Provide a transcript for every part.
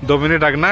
2 minute रखना।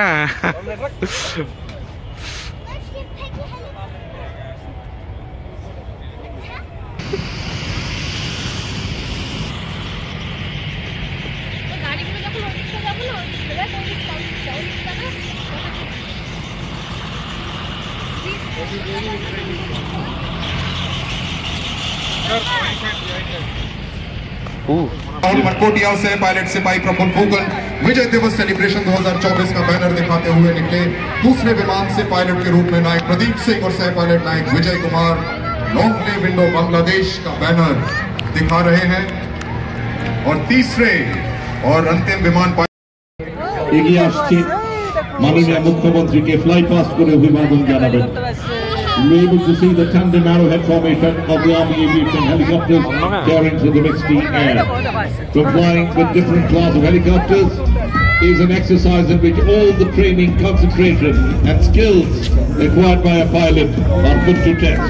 मनकोटिया से pilot सिपाही प्रफुल्ल फूकन विजय दिवस सेलिब्रेशन 2024 का बैनर दिखाते हुए निकले। दूसरे विमान से पायलट के रूप में नायक प्रदीप सिंह और सह pilot Naik Vijay Kumar long play window Bangladesh का बैनर दिखा रहे हैं। और तीसरे और अंतिम विमान এগিয়ে আসছে মাননীয় মুখ্যমন্ত্রীকে ফ্লাই পাস্ট করে অভিবাদন জানাবেন। We're able to see the tandem arrowhead formation of the Army Aviation helicopters carrying to the mixed air. From flying with different class of helicopters is an exercise in which all the training, concentration and skills acquired by a pilot are put to test.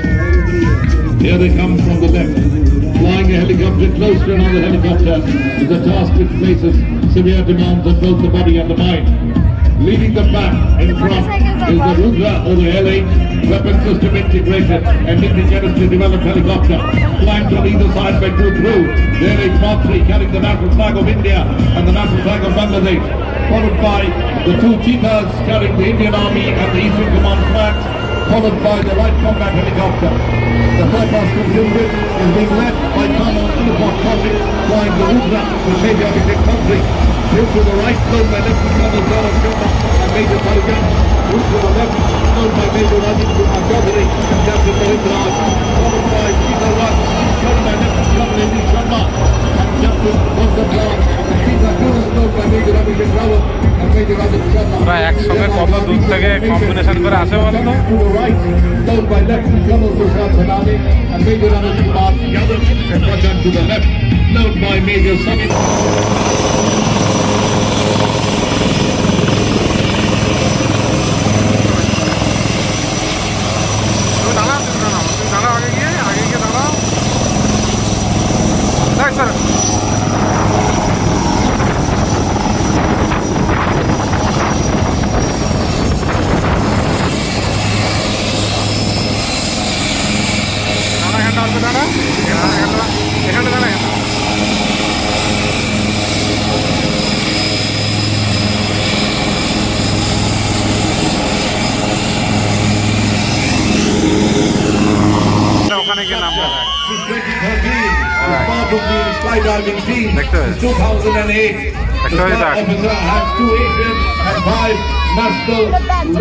Here they come from the left. Flying a helicopter close to another helicopter is a task which places severe demands on both the body and the mind. Leading the pack in front is the Rudra or the L8 weapon system integrated and indigenously developed helicopter. Flanked on either side by 2 crew. There is Mark 3 carrying the national flag of India and the national flag of Bangladesh. Followed by the 2 cheetahs carrying the Indian Army and the Eastern Command flags. Followed by the light combat helicopter. The fly-past concluded is being led by Colonel Ilfat Kaushik flying the Rudra with Major Abhishek Khatri. Move to the right, known by Lieutenant Colonel Gaurav Sharma and Major Parijan. Move to the left, known by Major Rajiv Kumar Chaudhary and Captain Mohit Raj. Followed by Cheetah 1, known by Lieutenant Colonel A.D. Sharma and Captain Mohammad Raj. And Cheetah 2 is known by Major Abhishek Rawat and Major Rajiv Sharma. ওরা একসঙ্গে কত দূর থেকে combination করে আসে বলতো? To the right, known by Lieutenant Colonel Tushar Thanani and Major Anuj Kumar Yadav. And Rajan to the left, known by Major Samit. ওখানে গিয়ে নাম দেয় 2013 as part of the skydiving team. 2008 the flight officer has 2 Asian and 5 national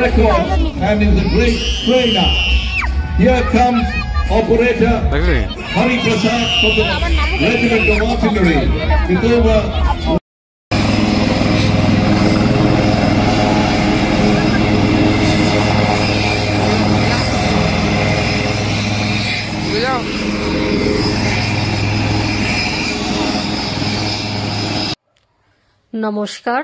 records and is a great trainer. Here comes operator Hari Prasad from the Regiment of Artillery with over নমস্কার,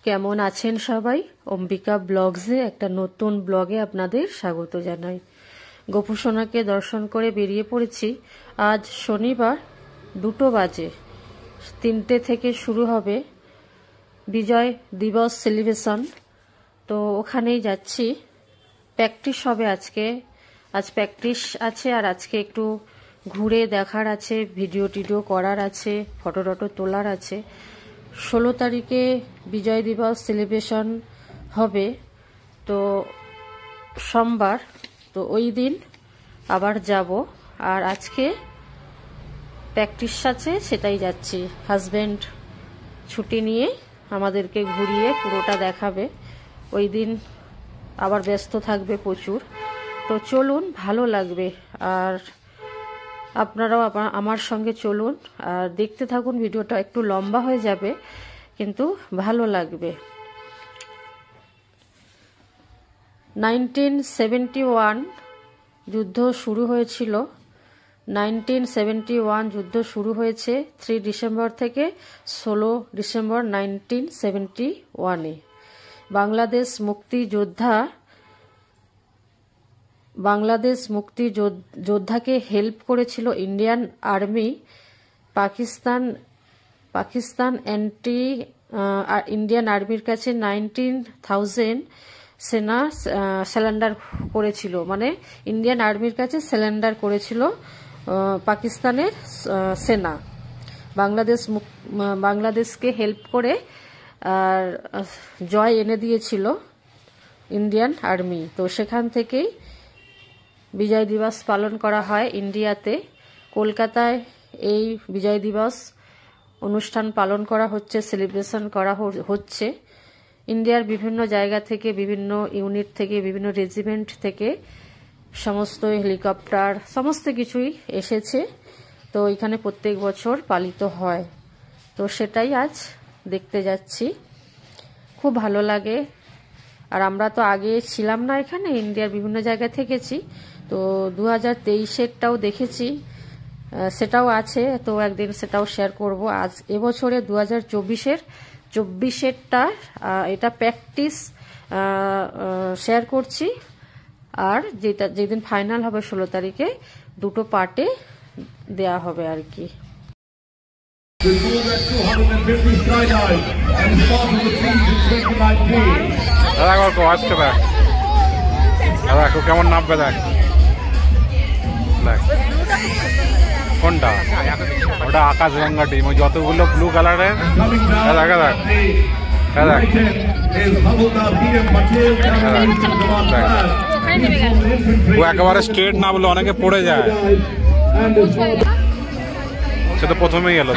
কেমন আছেন সবাই? অম্বিকা ব্লগসে একটা নতুন ব্লগে আপনাদের স্বাগত জানাই। গোপুসোনাকে দর্শন করে বেরিয়ে পড়েছি। আজ শনিবার 2টো বাজে 3টে থেকে শুরু হবে বিজয় দিবস সেলিব্রেশন। তো ওখানেই যাচ্ছি, প্র্যাকটিস হবে আজকে। আজ প্র্যাকটিস আছে আর আজকে একটু ঘুরে দেখার আছে, ভিডিও টিডিও করার আছে, ফটো টটো তোলার আছে। 16 তারিখে বিজয় দিবস সেলিব্রেশন হবে, তো সোমবার, তো ওই দিন আবার যাব। আর আজকে প্র্যাকটিস আছে, সেটাই যাচ্ছি। হাজব্যান্ড ছুটি নিয়ে আমাদেরকে ঘুরিয়ে পুরোটা দেখাবে। ওই দিন আবার ব্যস্ত থাকবে প্রচুর। তো চলুন, ভালো লাগবে। আর আপনারাও আমার সঙ্গে চলুন আর দেখতে থাকুন। ভিডিওটা একটু লম্বা হয়ে যাবে কিন্তু ভালো লাগবে। 1971 যুদ্ধ শুরু হয়েছিল। 1971 যুদ্ধ শুরু হয়েছে 3 ডিসেম্বর থেকে 16 ডিসেম্বর 1971-এ। বাংলাদেশ মুক্তিযোদ্ধাকে হেল্প করেছিল Indian army. Pakistan anti Indian আর্মির কাছে 19,000 সেনা সারেন্ডার করেছিল, মানে ইন্ডিয়ান আর্মির কাছে সারেন্ডার করেছিল পাকিস্তানের সেনা। বাংলাদেশকে হেল্প করে আর জয় এনে দিয়েছিল ইন্ডিয়ান আর্মি। তো সেখান থেকেই বিজয় দিবস পালন করা হয় ইন্ডিয়াতে। কলকাতায় এই বিজয় দিবস অনুষ্ঠান পালন করা হচ্ছে, সেলিব্রেশন করা হচ্ছে। ইন্ডিয়ার বিভিন্ন জায়গা থেকে, বিভিন্ন ইউনিট থেকে, বিভিন্ন রেজিমেন্ট থেকে সমস্ত হেলিকপ্টার সমস্ত কিছুই এসেছে। তো এখানে প্রত্যেক বছর পালিত হয়। তো সেটাই আজ দেখতে যাচ্ছি, খুব ভালো লাগে। আর আমরা তো আগে ছিলাম না এখানে, ইন্ডিয়ার বিভিন্ন জায়গায় থেকেছি। তো 2023-এরটাও দেখেছি, সেটাও আছে, তো একদিন সেটাও শেয়ার করব। আজ এবছরে 2024-এরটা এটা প্র্যাকটিস শেয়ার করছি। আর যেদিন ফাইনাল হবে 16 তারিখে, দুটো পার্টে দেয়া হবে আর কি। আসছে দেখ দাদা, কেমন নামবে দেখ। কোনটা? ওটা আকাশগঙ্গা টিম, ওই যতগুলো ব্লু কালারের। দেখ দেখ ও একেবারে স্ট্রেট না বলে অনেকে পড়ে যায়, সে তো প্রথমেই এলো।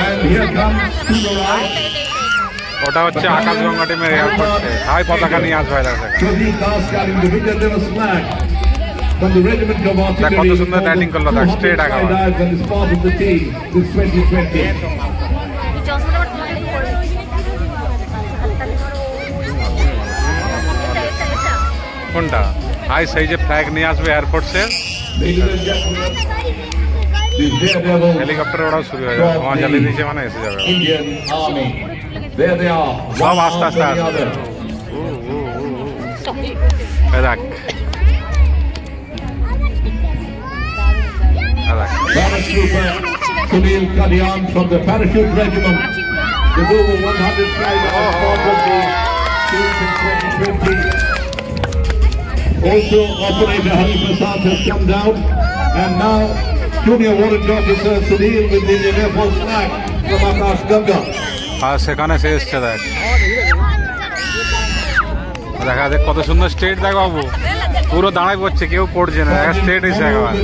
ওটা হচ্ছে আকাশগঙ্গা টিমের এয়ারপোর্টে হাই পতাকা নিয়ে আসবে। দেখ কত সুন্দর ব্যাটিং করলো, দেখ স্ট্রেট একেবারে। কোনটা? হাই সাইজে ফ্ল্যাগ নিয়ে আসবে এয়ারপোর্টে, হেলিকপ্টার ওরাও শুরু হয়ে যাবে। আমার জ্বালিয়ে দিয়েছে মানে এসে যাবে সব আস্তে আস্তে আসবে। দেখ Paratrooper Sunil Kalyan from the Parachute Regiment with over 100 skydivers part of the teams in 2020. Also, Operator Hari Prasad has come down, and now Junior Warrant Officer Sunil with the Indian Air Force flag from Akash Ganga. আর সেখানে সে এসছে, দেখ দেখা দেখ কত সুন্দর straight. দেখ বাবু পুরো দাঁড়ায় পড়ছে, কেউ পড়ছে না, স্ট্রেট এসে একেবারে।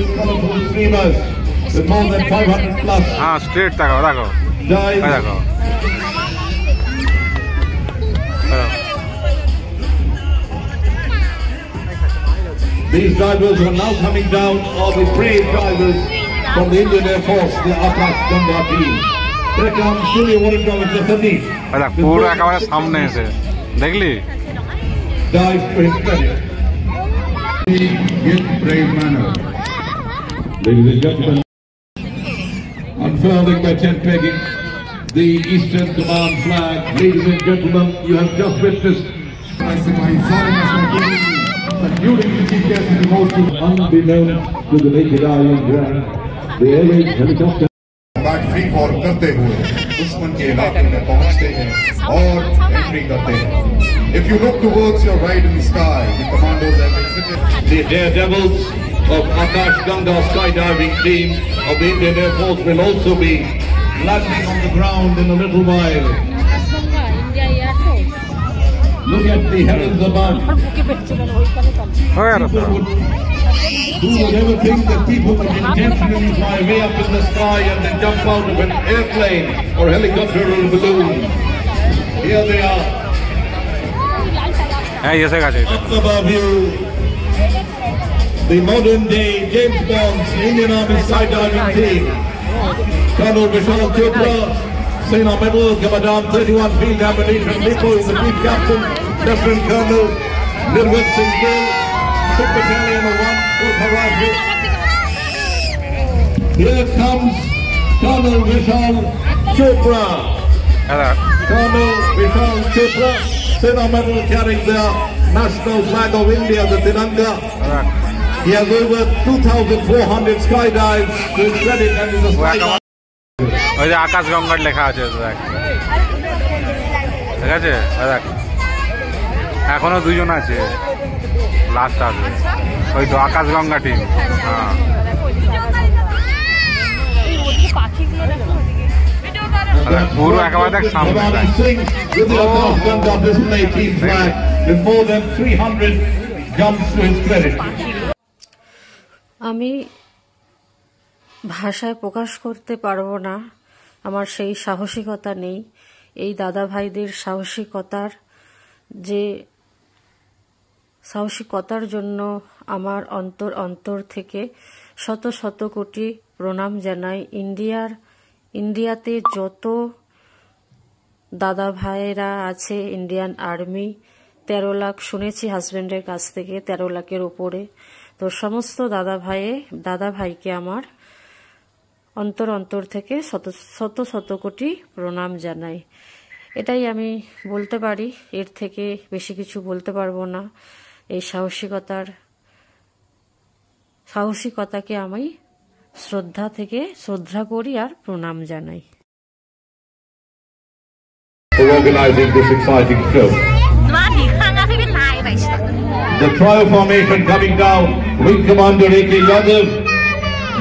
হ্যাঁ স্ট্রেট দেখো, দেখো দেখো। These drivers who are now coming down are the brave drivers from the Indian Air Force, the Akash Ganga team. Here comes Junior Warrant Officer Sadiq. পুরো একেবারে সামনে এসে দেখলি। Dive to his credit. In brave manner. Ladies and gentlemen, unfurling by tent pegging the Eastern Command flag. Ladies and gentlemen, you have just witnessed Saluting the chief guest in the most unbeknown to the naked eye on ground, the Air Raid helicopter. Bat free fall करते हुए दुश्मन के इलाके में पहुंचते हैं और entry करते हैं। If you look towards your right in the sky, the commandos have exited. The daredevils of Akash Ganga skydiving team of the Indian Air Force will also be landing on the ground in a little while. Look at the heavens above. Who would ever think that people would intentionally fly way up in the sky and then jump out of an airplane or helicopter or balloon? Here they are. Up above you, the modern day James Bond's Indian Army skydiving team. Colonel Vishal Chopra, Sena Medal, Commandant 31 Field Ammunition Depot, the Chief Captain, Lieutenant Colonel Nirwat Singh Gill, 6th Battalion of 1, Uttaradhi. Here comes Colonel Vishal Chopra. Colonel Vishal Chopra, Sena Medal carrying the national flag of India, the Tiranga. He has over 2,400 skydives to his credit and is a skydiver. ওই যে আকাশগঙ্গার লেখা আছে, দেখ ঠিক আছে দেখ এখনো দুজন আছে লাস্ট আসবে ওই তো আকাশগঙ্গা টিম হ্যাঁ পুরো একেবারে দেখ সামনে আমি ভাষায় প্রকাশ করতে পারবো না, আমার সেই সাহসিকতা নেই। এই দাদা ভাইদের সাহসিকতার জন্য আমার অন্তর থেকে শত শত কোটি প্রণাম জানাই। ইন্ডিয়াতে যত দাদা ভাইয়েরা আছে, ইন্ডিয়ান আর্মি 13 লাখ শুনেছি হাজবেন্ডের কাছ থেকে, 13 লাখের উপরে। তো সমস্ত দাদা ভাইকে আমার অন্তর থেকে শত শত কোটি প্রণাম জানাই। এটাই আমি বলতে পারি, এর থেকে বেশি কিছু বলতে পারবো না। এই সাহসিকতাকে আমি শ্রদ্ধা করি আর প্রণাম জানাই। For organizing this exciting show. The trial formation coming down, Wing Commander A.K. Yadav,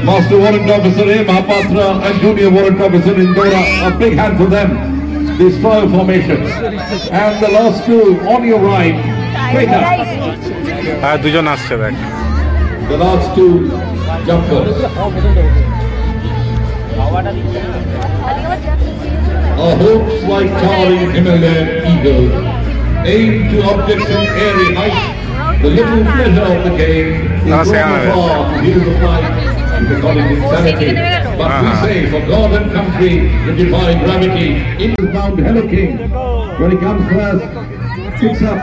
Master Warrant Officer A. Mahapatra and Junior Warrant Officer Indora. A big hand for them. This trial formation. And the last two on your right, straight up. দুজন আসছে দেখ। The last two jumpers. A hopes like towering Himalayan eagle, aimed to objects in airy height. The little pleasure of the game is from afar to view the flight with the college insanity. But we say, for God and country, to defy gravity. Inbound Hello King, when he comes first, picks up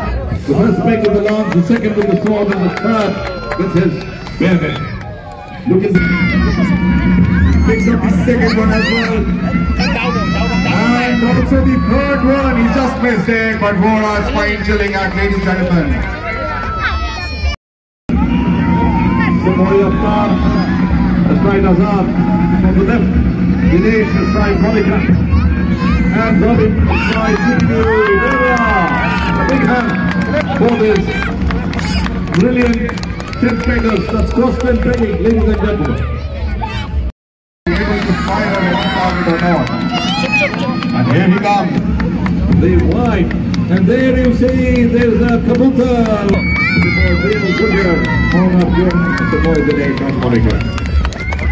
the first peg with the lance, the second with the sword, and the third with his bayonet. Look at the... Picks up the second one as well. And also the third one, he just missed it, but Vora is fine chilling at, ladies and gentlemen. Samori Aftar, aside Azad, from the left, Dinesh aside Monica, and Robin aside Tindu. There we are. A big hand for this brilliant 10 peggers. That's cross-10 pegging, ladies and gentlemen. Able to fire a target or not. And here he comes. The wide, and there you see there's a kabutar.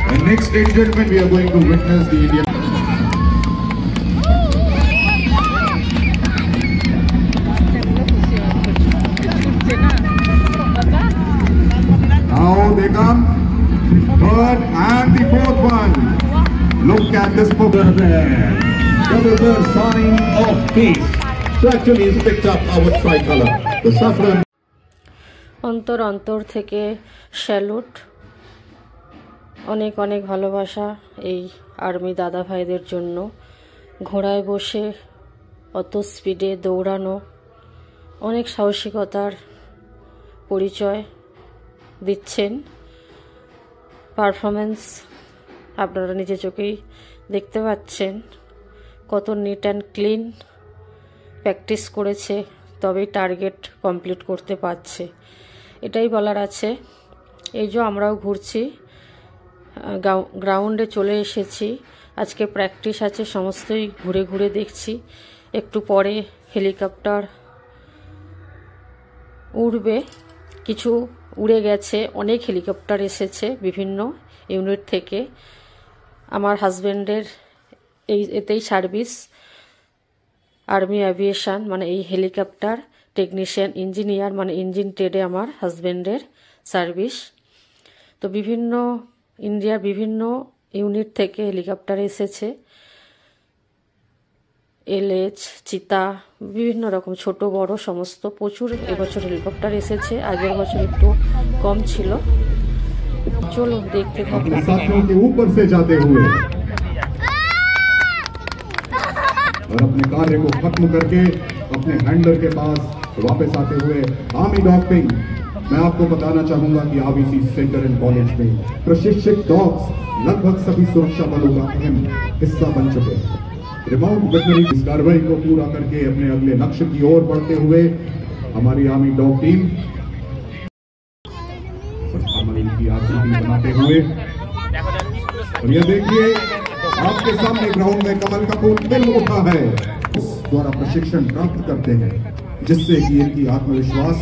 And next, ladies and gentlemen, we are going to witness the Indian. Now they come. Third and the fourth one. Look at this Double the sign of peace. So actually he's picked up our tricolor. The saffron. অন্তর থেকে salute, অনেক ভালোবাসা এই army দাদা ভাইদের জন্য। ঘোড়ায় বসে অত স্পিডে দৌড়ানো, অনেক সাহসিকতার পরিচয় দিচ্ছেন। পারফরমেন্স আপনারা নিজে চোখেই দেখতে পাচ্ছেন, কত নিট অ্যান্ড ক্লিন প্র্যাকটিস করেছে, তবেই টার্গেট কমপ্লিট করতে পারছে। এটাই বলার আছে। এই যে আমরাও ঘুরছি, গ্রাউন্ডে চলে এসেছি। আজকে প্র্যাকটিস আছে, সমস্তই ঘুরে দেখছি। একটু পরে হেলিকপ্টার উড়বে, কিছু উড়ে গেছে, অনেক হেলিকপ্টার এসেছে বিভিন্ন ইউনিট থেকে। আমার হাজব্যান্ডের এতেই সার্ভিস, আর্মি অ্যাভিয়েশন, মানে এই হেলিকপ্টার টেকনিশিয়ান, ইঞ্জিনিয়ার, মানে ইঞ্জিন ট্রেডে আমার হাজব্যান্ডের সার্ভিস। তো ইন্ডিয়ার বিভিন্ন ইউনিট থেকে হেলিকপ্টার এসেছে, এলএচ, চিতা, বিভিন্ন রকম ছোট বড় সমস্ত, প্রচুর এবছর হেলিকপ্টার এসেছে। আগের বছর একটু কম ছিল। চলো দেখতে থাকি। और अपने कार्य को खत्म करके अपने हैंडलर के पास वापस आते हुए आर्मी डॉगिंग, मैं आपको बताना चाहूंगा कि आरबीसी सेंटर एंड कॉलेज में प्रशिक्षित डॉग्स लगभग सभी सुरक्षा बलों का अहम हिस्सा बन चुके हैं। रिमोट वेटनरी इस कार्रवाई को पूरा करके अपने अगले लक्ष्य की ओर बढ़ते हुए हमारी आर्मी डॉग टीम की आकृति बनाते हुए, और ये देखिए आपके सामने ग्राउंड में कमल का फूल खिल उठा है, द्वारा प्रशिक्षण प्राप्त करते हैं जिससे कि इनकी आत्मविश्वास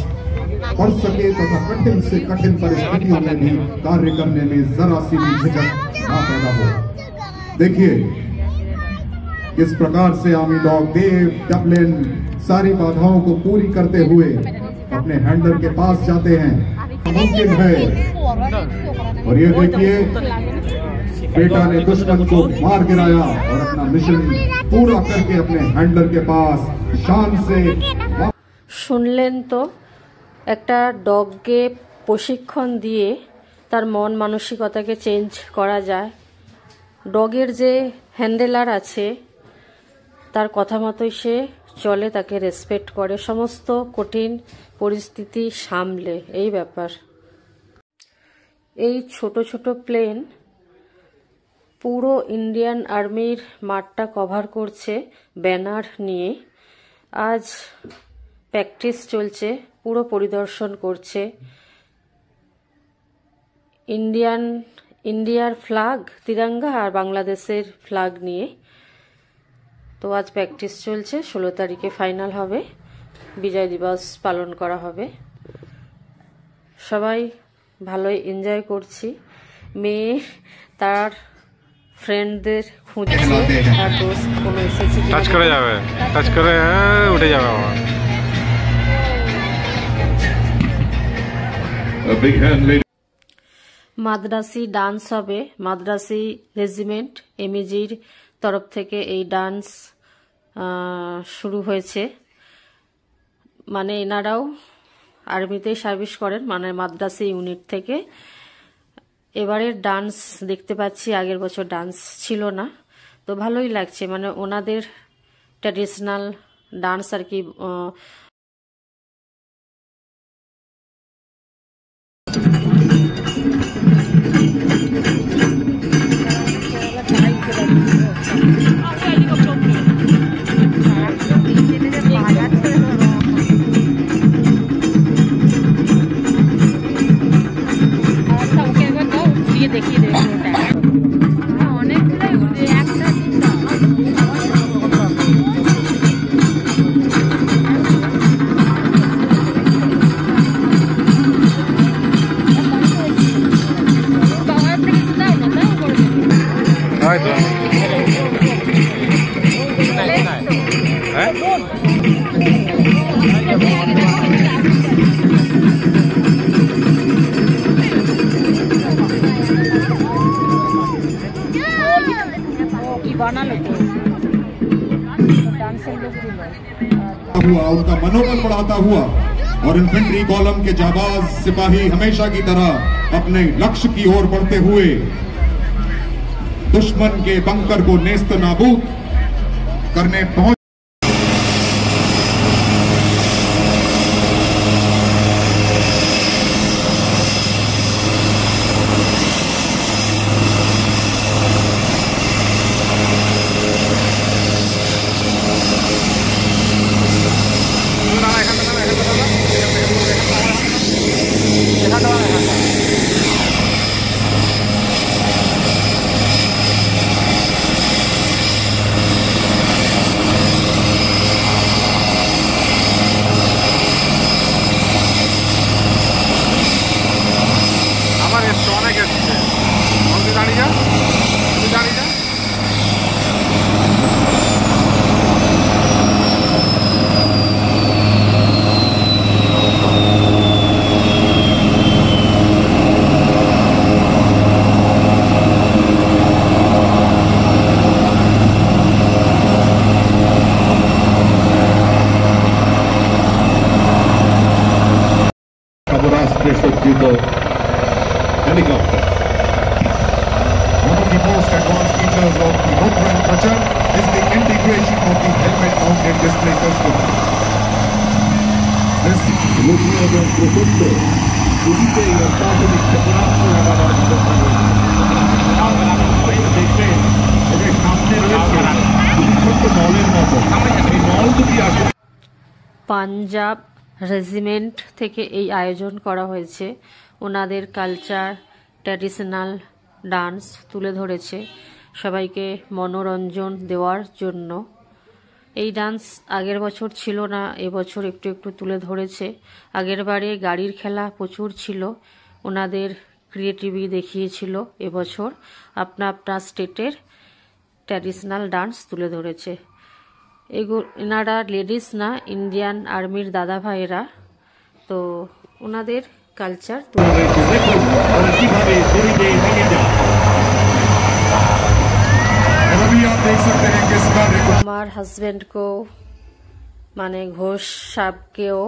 बढ़ सके तथा कठिन से कठिन परिस्थितियों में भी कार्य करने में जरा सी भी झिझक ना पैदा हो। देखिए किस प्रकार से आर्मी डॉग देव डबलिन सारी बाधाओं को पूरी करते हुए अपने हैंडलर के पास जाते हैं। मुमकिन है, और ये देखिए बेटा ने दुश्मन को मार गिराया और अपना मिशन पूरा करके अपने हैंडलर के पास शान से। শুনলেন তো, একটা ডগকে প্রশিক্ষণ দিয়ে তার মন মানসিকতাকে চেঞ্জ করা যায়। ডগের যে হ্যান্ডেলার আছে তার কথা মতোই সে চলে, তাকে রেসপেক্ট করে, সমস্ত কঠিন পরিস্থিতি সামলে। এই ব্যাপার। এই ছোট ছোট প্লেন পুরো ইন্ডিয়ান আর্মির মাঠটা কভার করছে ব্যানার নিয়ে। আজ প্র্যাকটিস চলছে, পুরো পরিদর্শন করছে। ইন্ডিয়ার ফ্ল্যাগ তিরঙ্গা আর বাংলাদেশের ফ্ল্যাগ নিয়ে। তো আজ প্র্যাকটিস চলছে, 16 তারিখে ফাইনাল হবে, বিজয় দিবস পালন করা হবে। সবাই ভালোই এনজয় করছি। মেয়ে তার ফ্রেন্ডদের খুঁজছে, তার দোস্ত কোনো এসেছে টাচ করে যাবে, টাচ করে উঠে যাবে আবার। মাদ্রাসি ডান্স হবে, মাদ্রাসি রেজিমেন্ট এমএজির তরফ থেকে এই ডান্স শুরু হয়েছে। মানে এনারাও আর্মিতেই সার্ভিস করেন, মানে মাদ্রাসি ইউনিট থেকে। এবারের ডান্স দেখতে পাচ্ছি, আগের বছর ডান্স ছিল না, তো ভালোই লাগছে। মানে ওনাদের ট্র্যাডিশনাল ডান্স আর কি। हुआ उनका मनोबल बढ़ाता हुआ, और इन्फेंट्री कॉलम के जाबाज सिपाही हमेशा की तरह अपने लक्ष्य की ओर बढ़ते हुए दुश्मन के बंकर को नेस्त नाबूद करने पहुंच। Helicopter. One of the most advanced features of the Rotran Kachar is the integration of the helmet-mounted display system. This ছোট্ট নলের মতো। এই নল দুটি আসলে পাঞ্জাব রেজিমেন্ট থেকে এই আয়োজন করা হয়েছে। ওনাদের কালচার, ট্র্যাডিশনাল ডান্স তুলে ধরেছে সবাইকে মনোরঞ্জন দেওয়ার জন্য। এই ডান্স আগের বছর ছিল না, এবছর একটু একটু তুলে ধরেছে। আগের বারে গাড়ির খেলা প্রচুর ছিল, ওনাদের ক্রিয়েটিভিটি দেখিয়েছিল। এবছর আপনা আপনা স্টেটের ট্র্যাডিশনাল ডান্স তুলে ধরেছে। এনারা লেডিস না, ইন্ডিয়ান আর্মির দাদা ভাইয়েরা, তো ওনাদের কালচার কিভাবে শরীরে ভেঙে যায়। अभी आप देख सकते हैं कि इस कार्य को আমার হাজব্যান্ডকেও মানে ঘোষ সাহেবকেও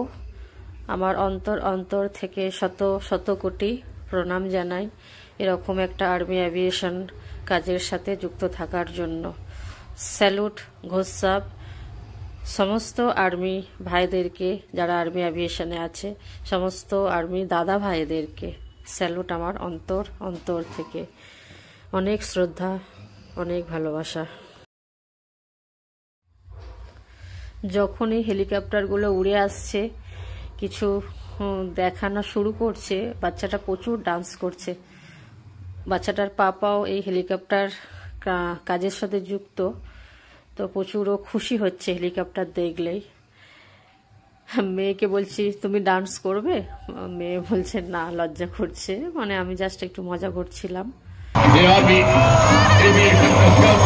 আমার অন্তর অন্তর থেকে শত শত কোটি প্রণাম জানাই এরকম একটা আর্মি অ্যাভিয়েশন কাজের সাথে যুক্ত থাকার জন্য। স্যালুট ঘোষ সাহেব, সমস্ত আর্মি ভাইদেরকে যারা আর্মি অ্যাভিয়েশনে আছে, সমস্ত আর্মি দাদা ভাইদেরকে স্যালুট আমার অন্তর অন্তর থেকে। অনেক শ্রদ্ধা, অনেক ভালোবাসা। যখনই হেলিকপ্টারগুলো উড়ে আসছে, কিছু দেখানো শুরু করছে, বাচ্চাটা প্রচুর ডান্স করছে। বাচ্চাটার পাপাও এই হেলিকপ্টার কাজের সাথে যুক্ত, তো প্রচুরও খুশি হচ্ছে হেলিকপ্টার দেখলেই। মেয়েকে বলছি তুমি ডান্স করবে, মেয়ে বলছে না, লজ্জা করছে। মানে আমি জাস্ট একটু মজা করছিলাম। The Army Aviation Scout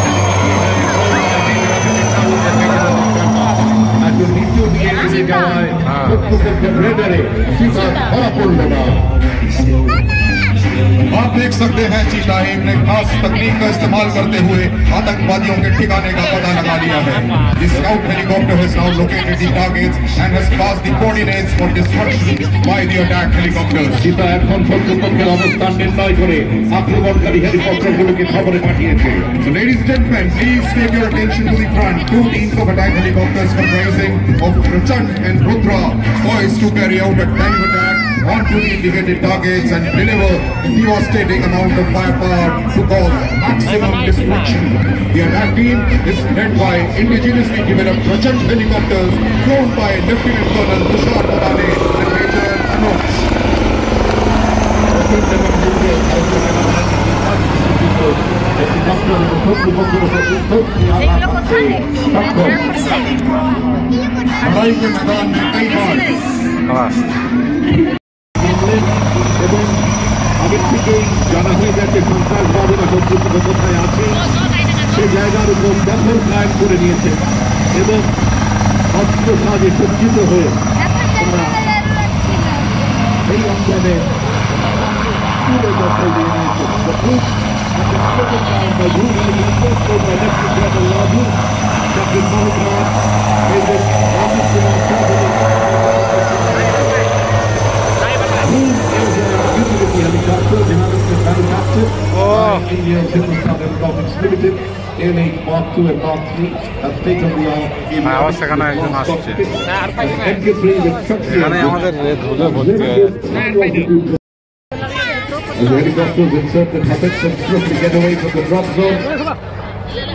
and to নিচু দিয়ে দিকে যাওয়ায় প্রত্যেককে ব্রেডারে সীতা ধরা পড়ল না। आप देख सकते हैं चीता एम ने खास तकनीक का इस्तेमाल करते हुए आतंकवादियों के ठिकाने का पता लगा लिया है। The scout helicopter has now located the targets and has passed the coordinates for destruction by the attack helicopters. Sita এখন শত্রুপক্ষের অবস্থান নির্ণয় করে আক্রমণকারী হেলিকপ্টারগুলোকে খবরে পাঠিয়েছে। So ladies and gentlemen, please take your attention to the front. 2 teams of attack helicopters comprising of Prachand and Rudra poised to carry out a dive attack onto the indicated targets and deliver devastating amount of firepower to cause maximum destruction. The attack team is led by indigenously developed Prachand helicopters flown by Lieutenant Colonel Tushar Madane and Major Anuj. लड़ाई के मैदान में कई बार এবং আগের থেকেই জানা হয়ে যাচ্ছে সন্ত্রাসবাদীরা শত্রুপক্ষ কোথায় আছে, সে জায়গার উপর দখল কায়েম করে নিয়েছে এবং অস্ত্র সাজে সজ্জিত হয়ে তারা এই অঞ্চলে পুরো দখল দিয়ে নিয়েছে। আবার সেখানে একজন আসছে, এখানে আমাদের ধুলো ভর্তি হয়ে যাচ্ছে। As the helicopters insert the puppets and swiftly get away from the drop zone,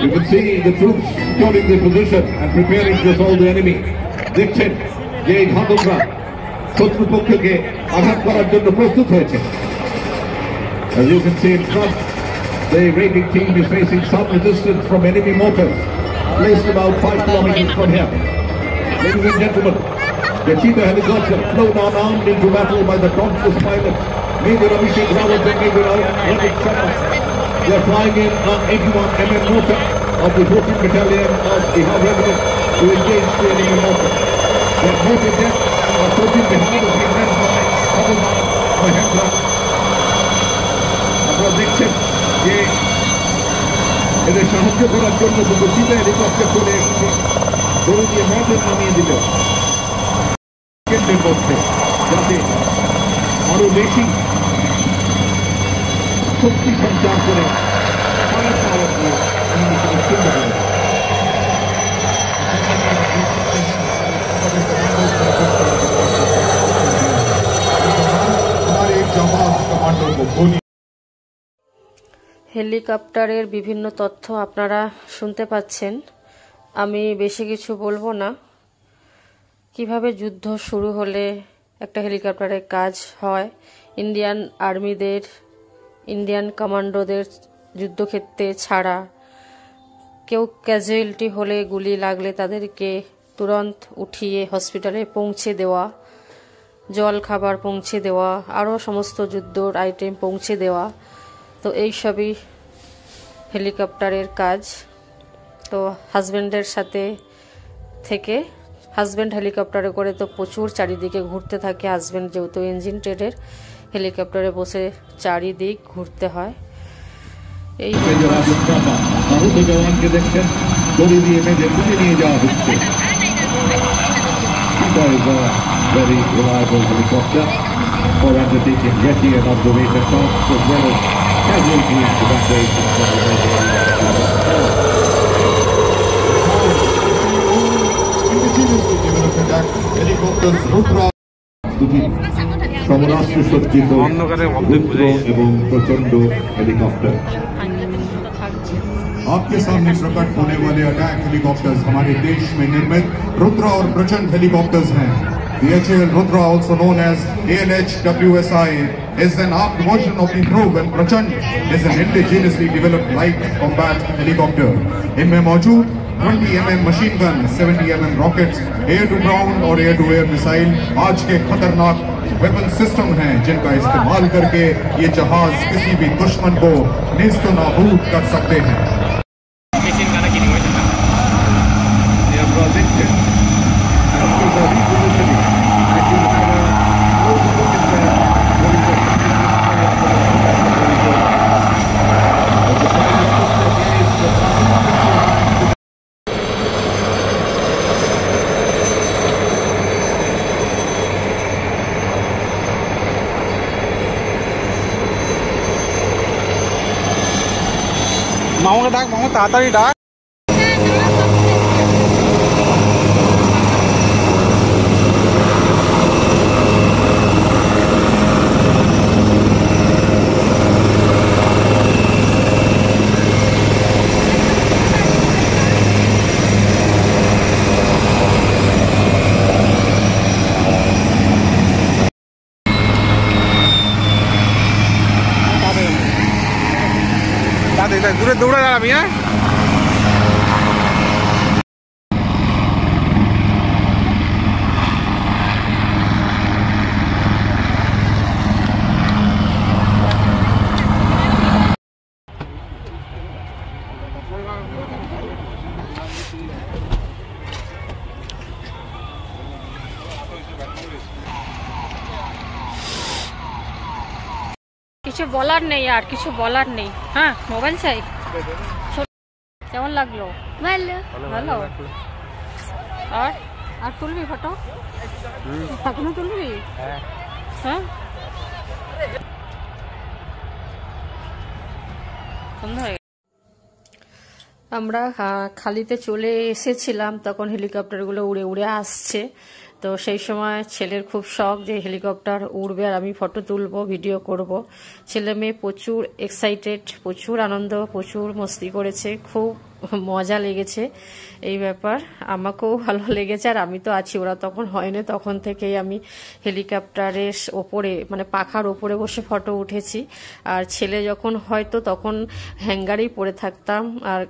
you can see the troops holding their position and preparing to assault the enemy. দেখছেন যে এই ঘাতকরা শত্রুপক্ষকে আঘাত করার জন্য প্রস্তুত হয়েছে। As you can see in front, the raiding team is facing some resistance from enemy mortars placed about 5 kilometers from here. Ladies and gentlemen, the Cheetah helicopter flown unarmed into battle by the dauntless pilot Major Abhishek Rawat and Major Ravi Sharma. They are flying in an 81 mm mortar of the 14th Battalion of Bihar Regiment to engage the enemy mortar. Their mortar depth of 14 Bihar has been led by Abhumar Mahendra. আপনারা দেখছেন যে এদের সাহায্য করার জন্য দুটো চিতা helicopter চলে এসেছে, দড়ি দিয়ে মর্টার নামিয়ে দিল কেন্দ্রের মধ্যে, যাতে আরো বেশি শক্তি সঞ্চার করে ফায়ার পাওয়ার हमारे एक जाबाज कमांडो को गोली। হেলিকপ্টারের বিভিন্ন তথ্য আপনারা শুনতে পাচ্ছেন। আমি বেশি কিছু বলবো না। কিভাবে যুদ্ধ শুরু হলে একটা হেলিকপ্টারের কাজ হয়, ইন্ডিয়ান আর্মিদের, ইন্ডিয়ান কমান্ডোদের যুদ্ধক্ষেত্রে ছাড়া কেউ ক্যাজুয়ালিটি হলে, গুলি লাগলে তাদেরকে তুরন্ত উঠিয়ে হসপিটালে পৌঁছে দেওয়া, জল খাবার পৌঁছে দেওয়া, আরও সমস্ত যুদ্ধর আইটেম পৌঁছে দেওয়া, তো এই সবই হেলিকপ্টারের কাজ। তো হাজব্যান্ডের সাথে থেকে, হাজব্যান্ড হেলিকপ্টারে করে তো প্রচুর চারিদিকে ঘুরতে থাকে। হাজব্যান্ড যেহেতু ইঞ্জিন ট্রেডের, হেলিকপ্টারে বসে চারিদিক ঘুরতে হয়। এই জওয়ানকে দেখছেন দড়ি দিয়ে মেঝে তুলে নিয়ে যাওয়া হচ্ছে। Very reliable helicopter for undertaking jetty and observation tasks as well as casualty evacuation. Indigenously developed attack helicopters Rudra. সমরাষ্ট্র সজ্জিত রুদ্র এবং প্রচন্ড হেলিকপ্টার। आपके सामने प्रकट होने वाले अटैक हेलीकॉप्टर्स हमारे देश में निर्मित रुद्रा और प्रचंड हेलीकॉप्टर्स हैं। The HAL Rudra, also known as ALH-WSI, is an armed version of the Dhruv, and Prachand is an indigenously developed light combat helicopter. इनमें मौजूद 20 mm machine gun, 70 mm rockets, air to ground और air to air missile आज के खतरनाक weapon system हैं, जिनका इस्तेमाल करके ये जहाज किसी भी दुश्मन को नेस्तो नाबूद कर सकते हैं। মামাকে ডাক, মামা তাড়াতাড়ি ডাক। দূরে দৌড়ে দাঁড়াবি, হ্যাঁ? কিছু বলার নেই, আর কিছু বলার নেই। হ্যাঁ, মোবাইল চাই। কেমন লাগলো? ভালো ভালো। আর আর তুলবি ফটো? এখনো তুলবি? হ্যাঁ, আমরা খালিতে চলে এসেছিলাম, তখন হেলিকপ্টারগুলো উড়ে উড়ে আসছে। তো সেই সময় ছেলের খুব শখ যে হেলিকপ্টার উড়বে আর আমি ফটো তুলবো, ভিডিও করব। ছেলে মেয়ে প্রচুর এক্সাইটেড, প্রচুর আনন্দ, প্রচুর মস্তি করেছে, খুব মজা লেগেছে এই ব্যাপার। আমাকেও ভালো লেগেছে, আর আমি তো আছি, ওরা তখন হয়নি। তখন থেকেই আমি হেলিকপ্টারের ওপরে, মানে পাখার ওপরে বসে ফটো উঠেছি। আর ছেলে যখন হয়তো তখন হ্যাঙ্গারেই পড়ে থাকতাম, আর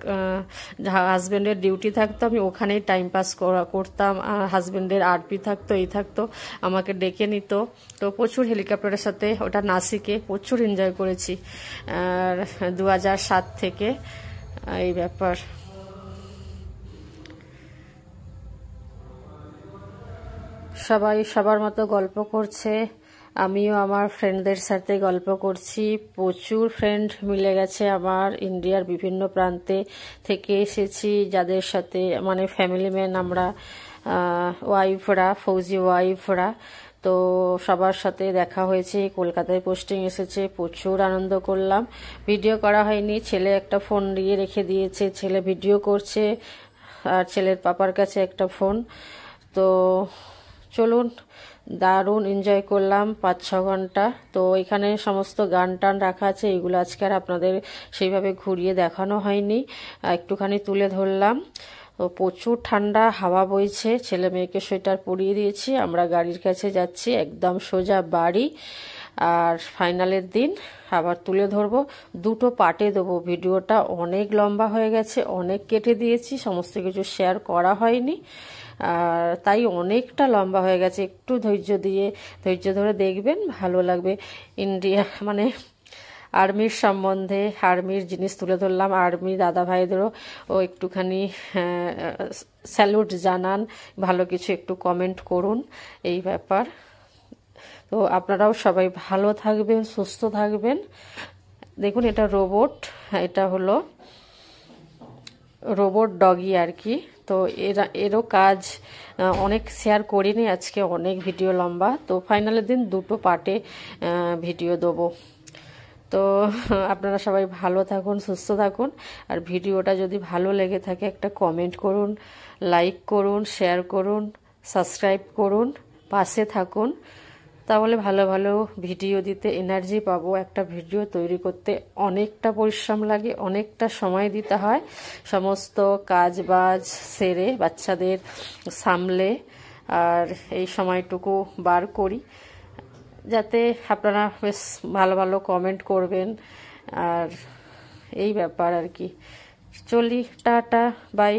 হাজব্যান্ডের ডিউটি থাকতো, আমি ওখানেই টাইম পাস করতাম। আর হাজব্যান্ডের আরপি থাকতো, এই থাকতো, আমাকে ডেকে নিত। তো প্রচুর হেলিকপ্টারের সাথে, ওটা নাসিকে প্রচুর এনজয় করেছি। আর 2007 থেকে এই ব্যাপার। সবাই সবার মতো গল্প করছে, আমিও আমার ফ্রেন্ডদের সাথে গল্প করছি। প্রচুর ফ্রেন্ড মিলে গেছে আমার, ইন্ডিয়ার বিভিন্ন প্রান্তে থেকে এসেছি, যাদের সাথে মানে ফ্যামিলি ম্যান আমরা, ওয়াইফরা, ফৌজি ওয়াইফরা। তো সবার সাথে দেখা হয়েছে, কলকাতায় পোস্টিং এসেছে, প্রচুর আনন্দ করলাম। ভিডিও করা হয়নি, ছেলে একটা ফোন দিয়ে রেখে দিয়েছে, ছেলে ভিডিও করছে, আর ছেলের পাপার কাছে একটা ফোন। তো চলুন, দারুণ এনজয় করলাম 5-6 ঘন্টা। তো এখানে সমস্ত গান টান রাখা আছে, এগুলো আজকে আর আপনাদের সেইভাবে ঘুরিয়ে দেখানো হয়নি, একটুখানি তুলে ধরলাম। তো প্রচুর ঠান্ডা হাওয়া বইছে, ছেলে মেয়েকে সোয়েটার পরিয়ে দিয়েছি, আমরা গাড়ির কাছে যাচ্ছি, একদম সোজা বাড়ি। আর ফাইনালের দিন আবার তুলে ধরবো, দুটো পার্টে দেবো ভিডিওটা, অনেক লম্বা হয়ে গেছে, অনেক কেটে দিয়েছি, সমস্ত কিছু শেয়ার করা হয়নি, আর তাই অনেকটা লম্বা হয়ে গেছে। একটু ধৈর্য ধরে দেখবেন, ভালো লাগবে। ইন্ডিয়া মানে আর্মির সম্বন্ধে, আর্মির জিনিস তুলে ধরলাম, আর্মি দাদা ভাইদেরও একটুখানি স্যালুট জানান, ভালো কিছু একটু কমেন্ট করুন, এই ব্যাপার। তো আপনারাও সবাই ভালো থাকবেন, সুস্থ থাকবেন। দেখুন এটা রোবট, এটা হলো রোবট ডগি আর কি। তো এরও কাজ অনেক শেয়ার করিনি আজকে, অনেক ভিডিও লম্বা। তো ফাইনালের দিন দুটো পার্টে ভিডিও দেবো। তো আপনারা সবাই ভালো থাকুন, সুস্থ থাকুন। আর ভিডিওটা যদি ভালো লেগে থাকে একটা কমেন্ট করুন, লাইক করুন, শেয়ার করুন, সাবস্ক্রাইব করুন, পাশে থাকুন। তাহলে ভালো ভালো ভিডিও দিতে এনার্জি পাবো। একটা ভিডিও তৈরি করতে অনেকটা পরিশ্রম লাগে, অনেকটা সময় দিতে হয়, সমস্ত কাজ বাজ সেরে বাচ্চাদের সামলে, আর এই সময়টুকু বার করি যাতে আপনারা বেশ ভালো ভালো কমেন্ট করবেন, আর এই ব্যাপার আর কি। চলি, tata, bye,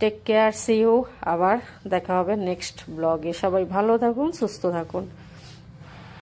take care, see you. আবার দেখা হবে নেক্সট ব্লগে। সবাই ভালো থাকুন, সুস্থ থাকুন।